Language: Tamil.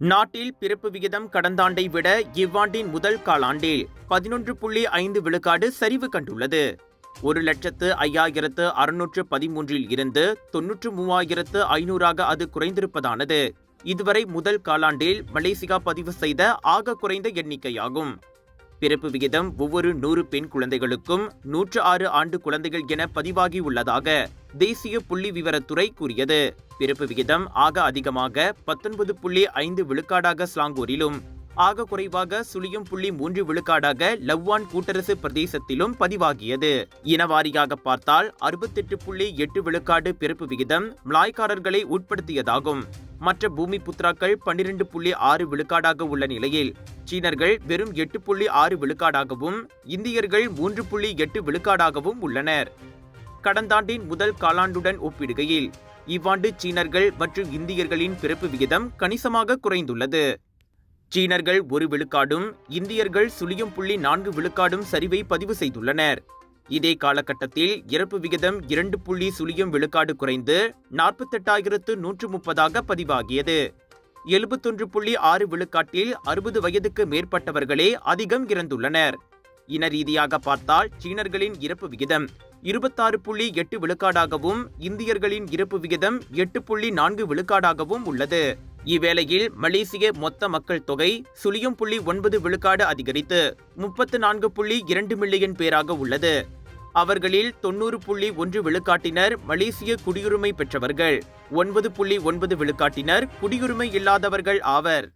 நாட்டில் பிறப்பு விகிதம் கடந்த ஆண்டை விட இவ்வாண்டின் முதல் காலாண்டில் 11.5 விழுக்காடு சரிவு கண்டுள்ளது. 1,05,613 இருந்து 93,500 அது குறைந்திருப்பதானது இதுவரை முதல் காலாண்டில் மலேசியா பதிவு செய்த ஆக குறைந்த எண்ணிக்கையாகும். பிறப்பு விகிதம் ஒவ்வொரு 100 பெண் குழந்தைகளுக்கும் 106 ஆண்டு குழந்தைகள் என பதிவாகியுள்ளதாக தேசிய புள்ளி விவரத்துறை கூறியது. பிறப்பு விகிதம் ஆக அதிகமாக 19.5 விழுக்காடாக ஸ்லாங்கூரிலும், ஆக குறைவாக 0.3 விழுக்காடாக லவ்வான் கூட்டரசு பிரதேசத்திலும் பதிவாகியது. இனவாரியாக பார்த்தால் 68.8 விழுக்காடு பிறப்பு விகிதம் மலாய்க்காரர்களை உட்படுத்தியதாகும். மற்ற பூமி புத்ராக்கள் 12.6 விழுக்காடாக உள்ள நிலையில் சீனர்கள் வெறும் 8.6 விழுக்காடாகவும், இந்தியர்கள் 3.8 விழுக்காடாகவும் உள்ளனர். கடந்த ஆண்டின் முதல் காலாண்டுடன் ஒப்பிடுகையில் இவ்வாண்டு சீனர்கள் மற்றும் இந்தியர்களின் பிறப்பு விகிதம் கணிசமாக குறைந்துள்ளது. சீனர்கள் 1 விழுக்காடும், இந்தியர்கள் 0.4 விழுக்காடும் சரிவை பதிவு செய்துள்ளனர். இதே காலகட்டத்தில் இறப்பு விகிதம் 2.0 விழுக்காடு குறைந்து 48,130 பதிவாகியது. 71.6 விழுக்காட்டில் 60 வயதுக்கு மேற்பட்டவர்களே அதிகம் இறந்துள்ளனர். இன ரீதியாக பார்த்தால் சீனர்களின் இறப்பு விகிதம் 26.8 விழுக்காடாகவும், இந்தியர்களின் இறப்பு விகிதம் 8.4 விழுக்காடாகவும் உள்ளது. இவ்வேளையில் மலேசிய மொத்த மக்கள் தொகை 0.9 விழுக்காடு அதிகரித்து 34.2 மில்லியன் பேராக உள்ளது. அவர்களில் 90.1 விழுக்காட்டினர் மலேசிய குடியுரிமை பெற்றவர்கள், 9.9 விழுக்காட்டினர் குடியுரிமை இல்லாதவர்கள் ஆவர்.